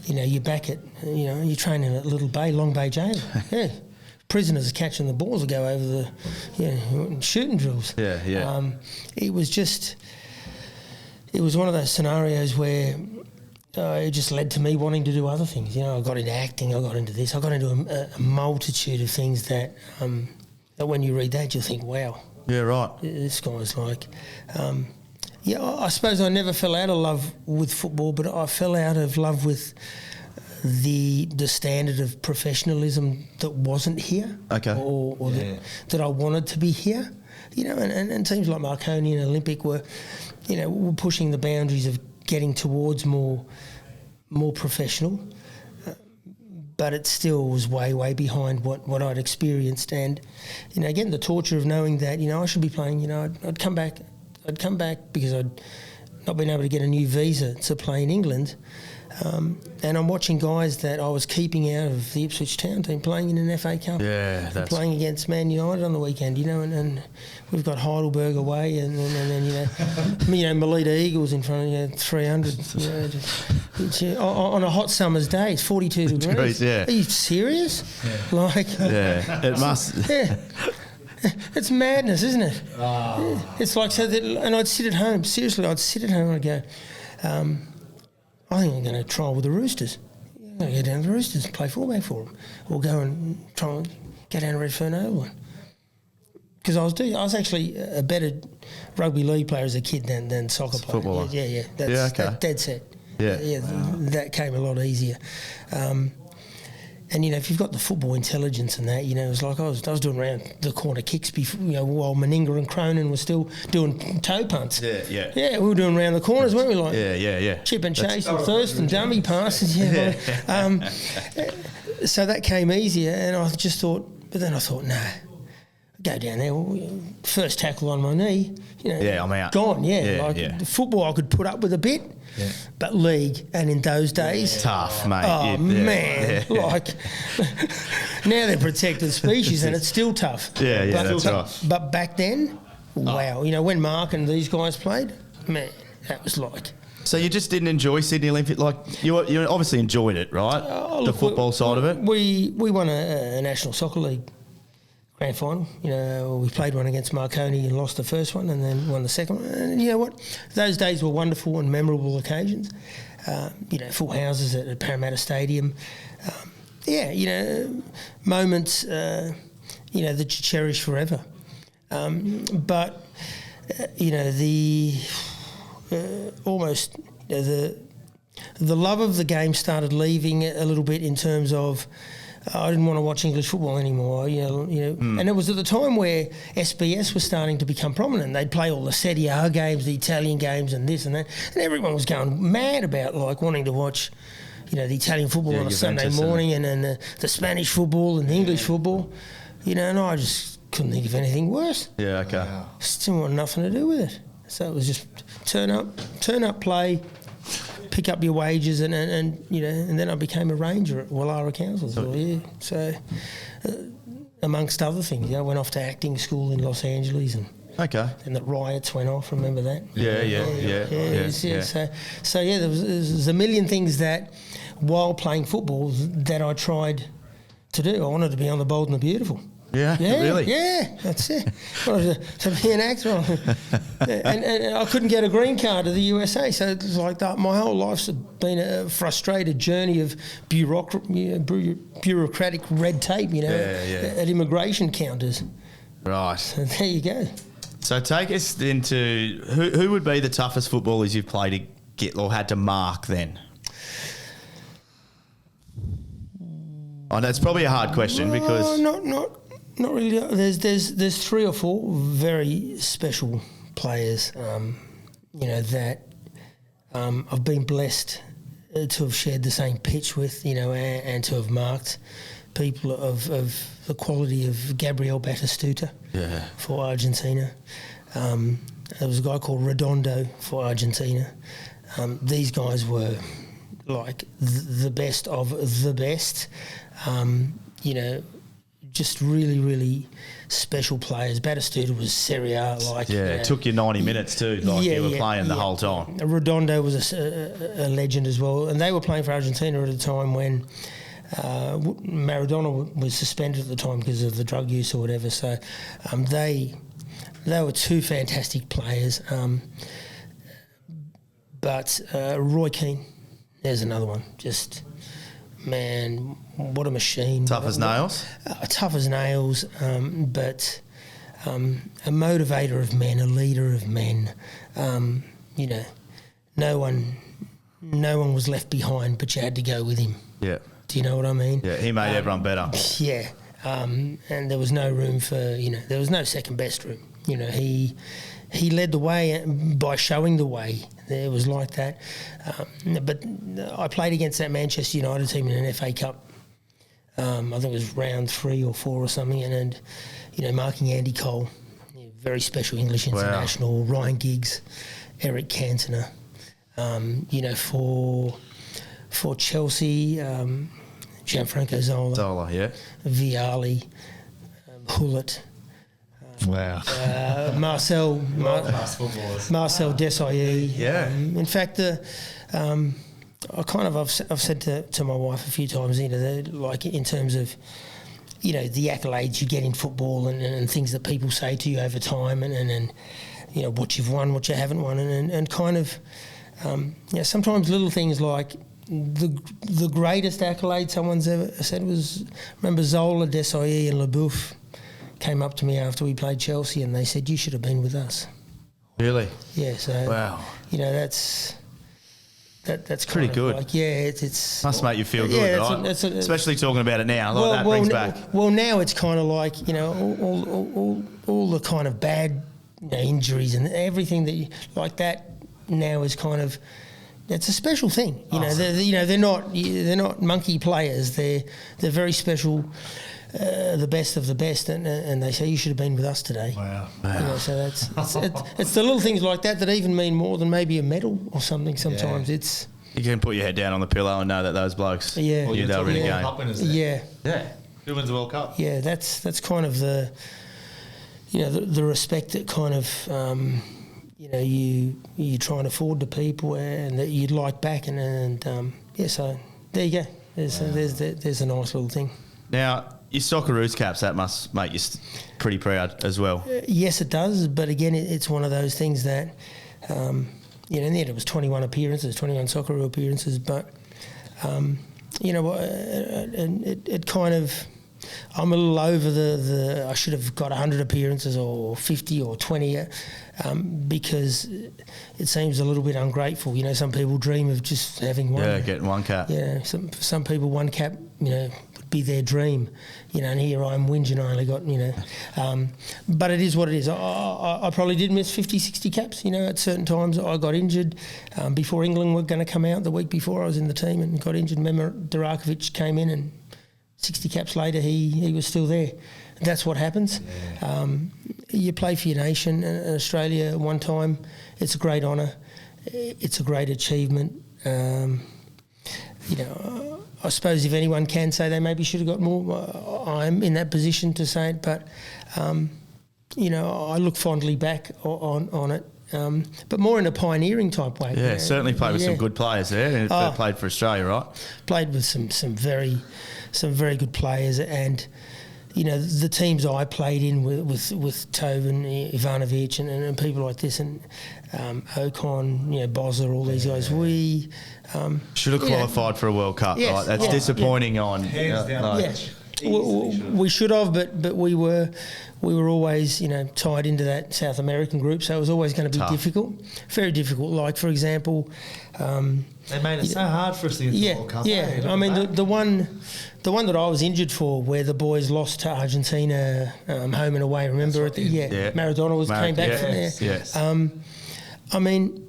you're back at, you're training at Little Bay, Long Bay Jail. Yeah. Prisoners are catching the balls to go over the, shooting drills. Yeah. It was one of those scenarios where it just led to me wanting to do other things. I got into acting, I got into this, I got into a multitude of things that when you read that, you'll think, wow. Yeah, right. This guy's like... I suppose I never fell out of love with football, but I fell out of love with the standard of professionalism that wasn't here. Okay. Or that I wanted to be here. And teams like Marconi and Olympic were pushing the boundaries of getting towards more professional, but it still was way, way behind what I'd experienced. And, again, the torture of knowing that, I should be playing, I'd come back because I'd not been able to get a new visa to play in England. And I'm watching guys that I was keeping out of the Ipswich Town team playing in an FA Cup. Yeah, that's... Playing against Man United on the weekend, and we've got Heidelberg away and then, Melita Eagles in front of 300. On a hot summer's day, it's 42 degrees. Yeah. Are you serious? Yeah. It must... Yeah. It's madness, isn't it? Oh. It's like and I'd sit at home. Seriously, I'd sit at home and I'd go, I think I'm going to trial with the Roosters. I'm going to go down to the Roosters and play fullback for them, or go and try and go down to Redfern Oval. Because I was actually a better rugby league player as a kid than soccer player. Footballer. Yeah. Okay. That's dead set. Yeah. That came a lot easier. And, if you've got the football intelligence and that, it was like I was doing around the corner kicks before, while Meninga and Cronin were still doing toe punts. Yeah. Yeah, we were doing around the corners, weren't we? Like Yeah. Chip and chase and thirst and dummy passes. Yeah. So that came easier, and I just thought, but then I thought, nah, go down there, first tackle on my knee, I'm out. Gone, The football I could put up with a bit. Yeah. But league, and in those days... Tough, mate. Oh, man. Like, now they're protected species and it's still tough. Yeah, that's right. But back then, wow. When Mark and these guys played, man, that was like... So you just didn't enjoy Sydney Olympic? Like, you obviously enjoyed it, right? The football side of it? We won a National Soccer League grand final. We played one against Marconi and lost the first one, and then won the second one. And you know what? Those days were wonderful and memorable occasions. Full houses at Parramatta Stadium. Moments, that you cherish forever. But the love of the game started leaving a little bit in terms of I didn't want to watch English football anymore, And it was at the time where SBS was starting to become prominent. They'd play all the Serie A games, the Italian games, and this and that, and everyone was going mad about wanting to watch, the Italian football on a Sunday morning, and then the Spanish football and the English football, and I just couldn't think of anything worse. Yeah, okay. Still want nothing to do with it. So it was just turn up, play. Pick up your wages, and then I became a ranger at Wallara Council. So amongst other things, I went off to acting school in Los Angeles, and the riots went off. Remember that? Yeah. So there was a million things that, while playing football, that I tried to do. I wanted to be on The Bold and the Beautiful. Yeah, really? Yeah, that's it. To be an actor. and I couldn't get a green card to the USA, so it's like that. My whole life's been a frustrated journey of bureaucratic red tape, at immigration counters. Right. So there you go. So take us into, who would be the toughest footballers you've played to get or had to mark then? I know it's probably a hard question because... Not really. There's 3 or 4 very special players, that I've been blessed to have shared the same pitch with, and to have marked people of the quality of Gabriel Batistuta for Argentina. There was a guy called Redondo for Argentina. These guys were like the best of the best. just really, really special players. Batistuta was Serie A, like it took you 90 minutes too, like you were playing the whole time. Redondo was a legend as well, and they were playing for Argentina at a time when Maradona was suspended at the time because of the drug use or whatever. So they were two fantastic players. But Roy Keane, there's another one. Just, man, what a machine. Tough as nails? Tough as nails, but a motivator of men, a leader of men. No one was left behind, but you had to go with him. Yeah. Do you know what I mean? Yeah, he made everyone better. Yeah. And there was no room for, there was no second best room. He led the way by showing the way. It was like that. But I played against that Manchester United team in an FA Cup. I think it was round 3 or 4 or something. And marking Andy Cole, very special English international, Ryan Giggs, Eric Cantona. For Chelsea, Gianfranco Zola. Vialli, Hullet. Wow. Marcel Desailly. Yeah. In fact, I've said to my wife a few times, like in terms of, the accolades you get in football and things that people say to you over time and what you've won, what you haven't won, and kind of, sometimes little things like the greatest accolade someone's ever said was, remember Zola, Desailly and Leboeuf came up to me after we played Chelsea and they said, you should have been with us. Really? Yeah, so, wow. That's pretty good. Like, it's must make you feel good, right? Especially talking about it now, that brings back. Well, now it's kind of like, all the kind of bad injuries and everything that like that now is kind of, it's a special thing. They're not monkey players. They're very special. The best of the best, and they say you should have been with us today. Wow. So it's the little things like that even mean more than maybe a medal or something. Sometimes it's you can put your head down on the pillow and know that those blokes, they'll win a game. Yeah. Who wins the World Cup? Yeah, that's kind of the the respect that kind of you try and afford to people and that you'd like back and so there you go. There's a nice little thing. Now, your Socceroos caps, that must make you pretty proud as well. Yes, it does. But again, it's one of those things that, in the end it was 21 appearances, 21 Socceroo appearances. But, it kind of, I'm a little over I should have got 100 appearances or 50 or 20 because it seems a little bit ungrateful. Some people dream of just having one. Yeah, getting one cap. Yeah, some people one cap, would be their dream, and here I am whinging I only got, but it is what it is. I probably did miss 50, 60 caps, at certain times. I got injured before England were going to come out. The week before I was in the team and got injured. Remember Durakovic came in and 60 caps later he was still there. That's what happens. Yeah. You play for your nation. In Australia one time, it's a great honour. It's a great achievement. I suppose if anyone can say they maybe should have got more, I'm in that position to say it, but, I look fondly back on it, but more in a pioneering type way. Yeah, certainly played with some good players there. Played for Australia, right? Played with some very good players, and the teams I played in with Tovan, Ivanovic, and people like this, and Ocon, Bosler, all these guys. We should have qualified for a World Cup, right? That's disappointing on hands down. We should have, but we were always tied into that South American group, so it was always going to be difficult, very difficult. Like for example, they made it so hard for us to get the World Cup. Yeah, I mean the one that I was injured for, where the boys lost to Argentina home and away. Remember right, Maradona came back from there. Yes. I mean,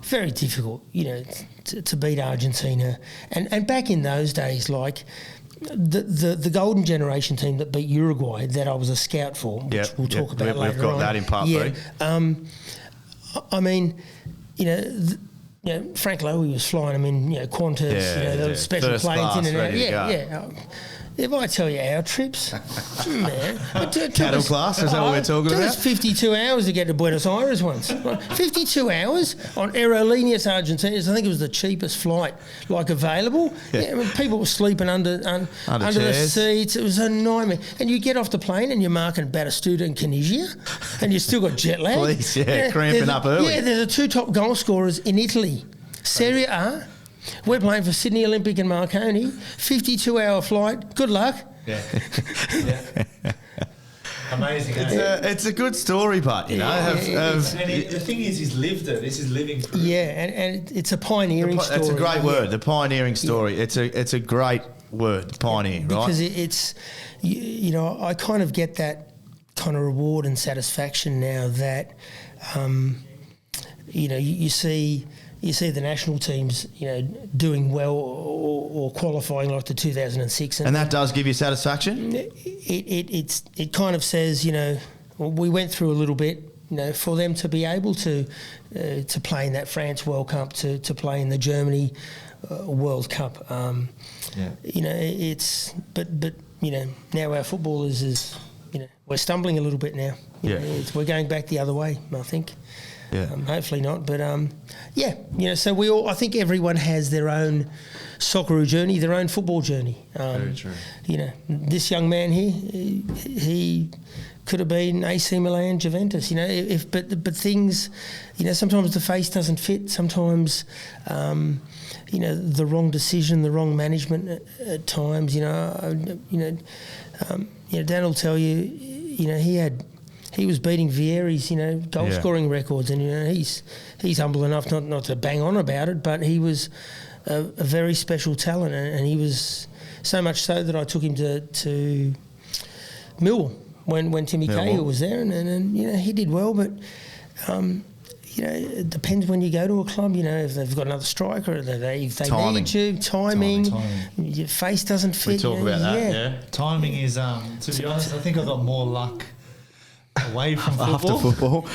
very difficult, to beat Argentina, and back in those days, like. The golden generation team that beat Uruguay that I was a scout for, which we'll talk about later on. We've got that in part 3. I mean, Frank Lowy was flying them in, Qantas, the special First planes class, in and out. If I tell you our trips, man. Cattle class, is that what we're talking It took about? us 52 hours to get to Buenos Aires once. 52 hours on Aerolíneas Argentinas. I think it was the cheapest flight available. Yeah. I mean, people were sleeping under the chairs. seats. It was a nightmare. And you get off the plane and you're marking Batistuta and Caniggia, and you still got jet lag. Police, cramping up early. Yeah, there's the two top goal scorers in Italy. Serie A. We're playing for Sydney Olympic and Marconi. 52-hour flight. Good luck. Yeah. Amazing. It's a good story, but you know, the thing is, he's lived it. This is living through. Yeah, and it's a pioneering story. It's a great word, the pioneering story. It's a great word, pioneer, right? Because it's, you know, I kind of get that kind of reward and satisfaction now that, you know, you see the national teams, you know, doing well or qualifying like the 2006, and that does give you satisfaction. It kind of says, you know, we went through a little bit, you know, for them to be able to play in that France World Cup, to play in the Germany World Cup. You know, but you know, now our footballers is, you know, we're stumbling a little bit now. You know, we're going back the other way, I think. Yeah. Hopefully not, but yeah, you know. So I think everyone has their own Socceroo journey, their own football journey. Very true. You know, this young man here, he could have been AC Milan, Juventus. You know, but things, you know, sometimes the face doesn't fit. Sometimes, you know, the wrong decision, the wrong management at times. You know, Dan will tell you, you know, he was beating Vieri's, you know, goal scoring records, and you know he's humble enough not to bang on about it, but he was a very special talent, and he was so much so that I took him to Millwall when Timmy Cahill was there, and you know he did well, but you know it depends when you go to a club, you know, if they've got another striker, if they need you, timing. Your face doesn't fit. We talk about that, yeah. Timing is, to be honest, I think I got more luck away from football. After football.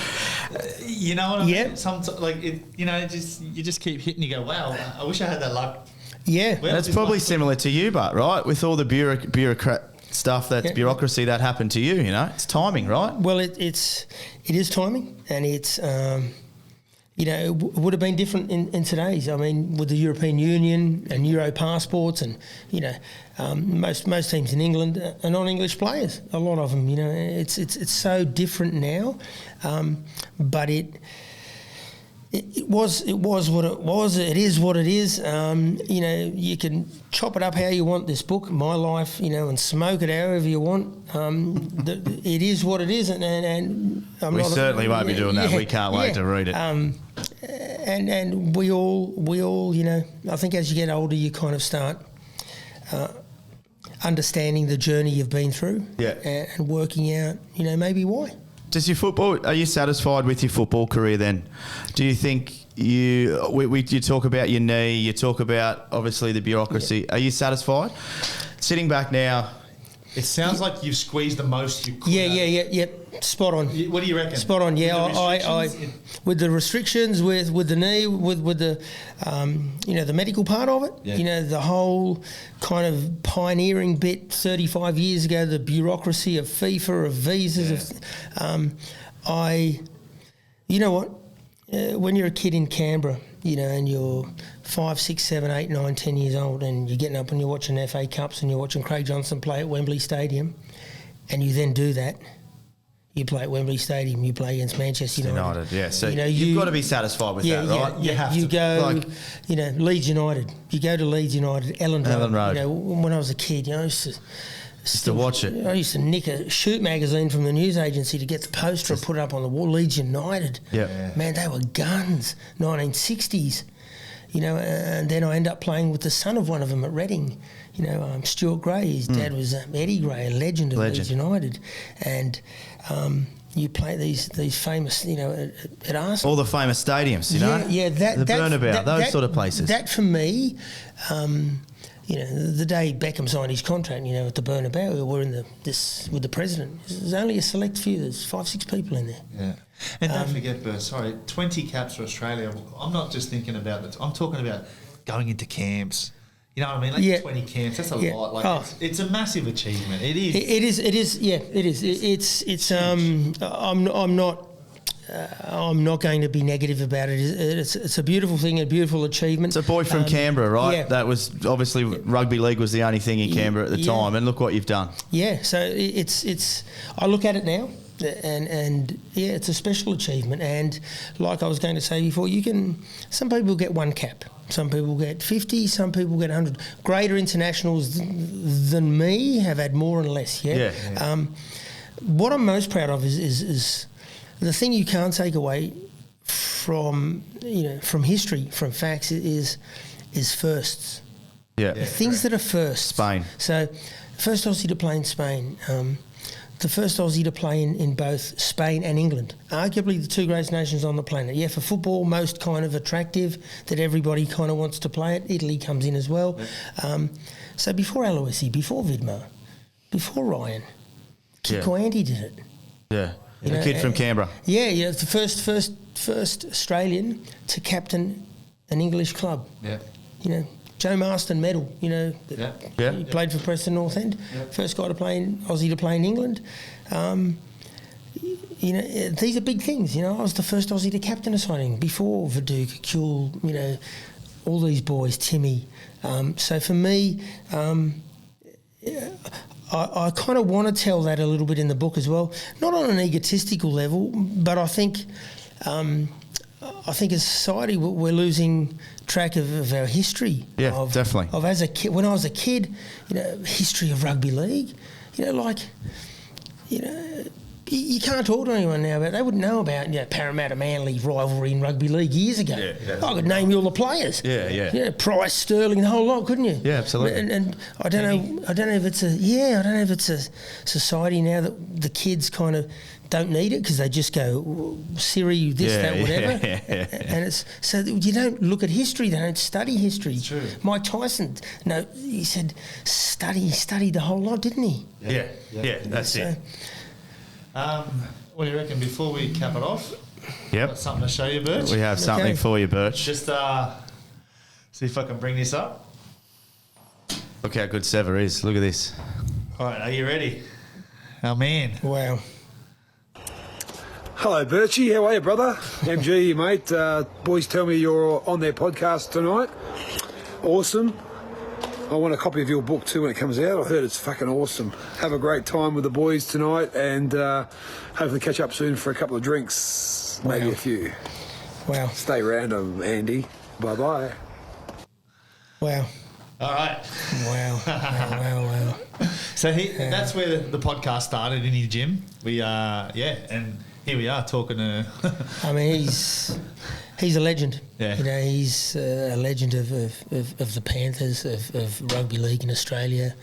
You know what I mean? Sometimes, like, you know, you just keep hitting, you go, wow, I wish I had that luck. Yeah. That's probably similar to you, but right? With all the bureaucrat stuff, bureaucracy that happened to you, you know? It's timing, right? Well, it is timing, and it's, you know, it would have been different in today's. I mean, with the European Union and Euro passports, and you know, most teams in England are non-English players. A lot of them, you know, it's so different now. But it was what it was. It is what it is. You know, you can chop it up how you want. This book, My Life, you know, and smoke it however you want. It is what it is, and we certainly won't be doing that. We can't wait to read it. And we all, you know, I think as you get older, you kind of start understanding the journey you've been through, and working out, you know, maybe why. Are you satisfied with your football career then? Do you think you talk about your knee, you talk about obviously the bureaucracy. Are you satisfied? Sitting back now, it sounds like you've squeezed the most you could. Yeah. Spot on. What do you reckon? Spot on. Yeah, I with the restrictions, with the knee, with the you know, the medical part of it. Yeah. You know, the whole kind of pioneering bit 35 years ago, the bureaucracy of FIFA, of visas. You know what? When you're a kid in Canberra, you know, and you're 5, 6, 7, 8, 9, 10 years old, and you're getting up and you're watching FA Cups and you're watching Craig Johnson play at Wembley Stadium, and you then do that. You play at Wembley Stadium, you play against Manchester United. Yeah. So you know, you've got to be satisfied with that, right? You have to. You go, you know, Leeds United. You go to Leeds United, Ellen Road. You know, when I was a kid, you know, I used to watch it. I used to nick a shoot magazine from the news agency to get the poster and put it up on the wall. Leeds United. Yeah. Man, they were guns. 1960s. You know, and then I end up playing with the son of one of them at Reading. You know, Stuart Gray. His dad was Eddie Gray, a legend of Leeds United, and you play these famous, you know, at Arsenal. All the famous stadiums, you know. Yeah, the Bernal, those sort of places. That for me, you know, the day Beckham signed his contract, you know, at the Bernabeu, we were in this with the president. There's only a select few. There's 5, 6 people in there. Yeah. And don't forget, Bert, 20 caps for Australia. I'm not just thinking about that. I'm talking about going into camps. You know what I mean? Like Yeah. 20 camps, that's a Yeah. lot. Like Oh. it's a massive achievement. It is. It is. Yeah, it is. It's. I'm not. I'm not going to be negative about it. It's a beautiful thing, a beautiful achievement. It's a boy from Canberra, right? Yeah. That was obviously rugby league was the only thing in Canberra at the time, and look what you've done. Yeah, so it's. I look at it now, and yeah, it's a special achievement. And like I was going to say before, some people get one cap, some people get 50, some people get 100. Greater internationals than me have had more and less. Yeah. What I'm most proud of is the thing you can't take away from history, from facts, is firsts. Yeah. Things that are firsts. Spain. So, first Aussie to play in Spain. The first Aussie to play in both Spain and England. Arguably the two greatest nations on the planet. Yeah, for football, most kind of attractive, that everybody kind of wants to play it. Italy comes in as well. So before Aloisi, before Vidmar, before Ryan, Kiko Andy did it. Yeah. The kid from Canberra. Yeah, the first Australian to captain an English club. Yeah. Joe Marston medal, he played for Preston North End. Yeah. First guy Aussie to play in England. These are big things. I was the first Aussie to captain a signing before Viduka, Kuhl, all these boys, Timmy. So for me, I kind of want to tell that a little bit in the book as well. Not on an egotistical level, but I think as a society we're losing track of our history. Yeah, definitely. Of as a kid, when I was a kid, history of rugby league. You can't talk to anyone now about. They wouldn't know about Parramatta Manly rivalry in rugby league years ago. Yeah. I could name you all the players. Yeah. Price, Sterling, the whole lot, couldn't you? Yeah, absolutely. And I don't know. I don't know if it's a society now that the kids kind of don't need it because they just go Siri this that whatever. And it's so you don't look at history. They don't study history. It's true. Mike Tyson, he said study the whole lot, didn't he? Yeah. That's it. What do you reckon before we cap it off? Yep. Got something to show you, Birch? We have something for you, Birch. Just see if I can bring this up. Look how good Seva is. Look at this. All right, are you ready? Oh, man. Wow. Hello, Birchie. How are you, brother? MG, mate. Boys tell me you're on their podcast tonight. Awesome. I want a copy of your book too when it comes out. I heard it's fucking awesome. Have a great time with the boys tonight and hopefully catch up soon for a couple of drinks. Maybe a few. Wow. Stay random, Andy. Bye-bye. Wow. All right. Wow. So that's where the podcast started, in his gym. And here we are talking to... I mean, he's a legend. Yeah. He's a legend of the Panthers, of rugby league in Australia.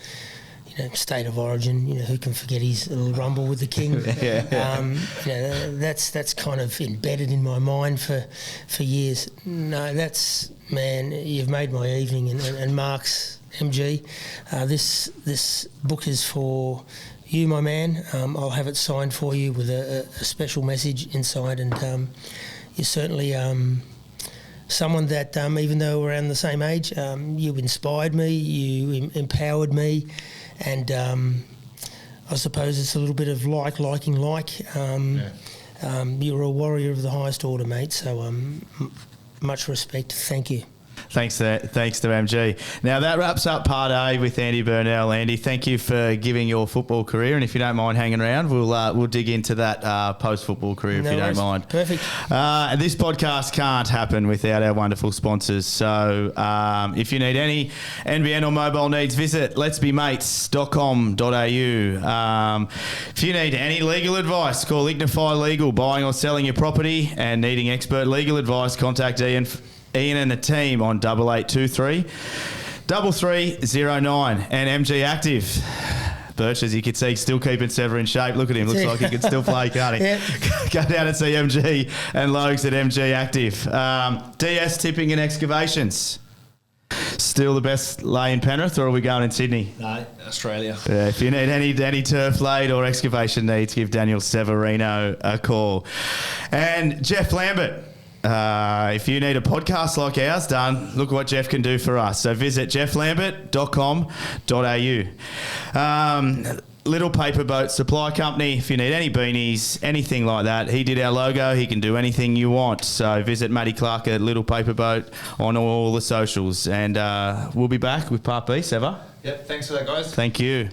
State of origin. Who can forget his little rumble with the king? That's kind of embedded in my mind for years. No, man. You've made my evening, and Mark's MG. This book is for you, my man. I'll have it signed for you with a special message inside, and you're certainly someone that, even though we're around the same age, you inspired me, you empowered me, and I suppose it's a little bit of liking. You're a warrior of the highest order, mate, so much respect. Thank you. Thanks to MG. Now that wraps up part A with Andy Bernal. Andy, thank you for giving your football career, and if you don't mind hanging around, we'll dig into that post-football career if you don't mind. Perfect. This podcast can't happen without our wonderful sponsors. So if you need any NBN or mobile needs, visit letsbemates.com.au. If you need any legal advice, call Ignify Legal. Buying or selling your property and needing expert legal advice, contact Ian and the team on 8823 3309 and MG Activ. Birch, as you can see, still keeping Seva in shape. Look at him. Looks like he can still play, can't he? Yeah. Go down and see MG and Logs at MG Activ. DS Tipping and Excavations. Still the best lay in Penrith, or are we going in Sydney? No, Australia. Yeah, if you need any turf laid or excavation needs, give Daniel Severino a call. And Jeff Lambert. If you need a podcast like ours done, look what Jeff can do for us. So visit jefflambert.com.au. Little Paper Boat Supply Company. If you need any beanies, anything like that, he did our logo. He can do anything you want. So visit Matty Clark at Little Paper Boat on all the socials. And we'll be back with Part B, Seva. Yep, thanks for that, guys. Thank you.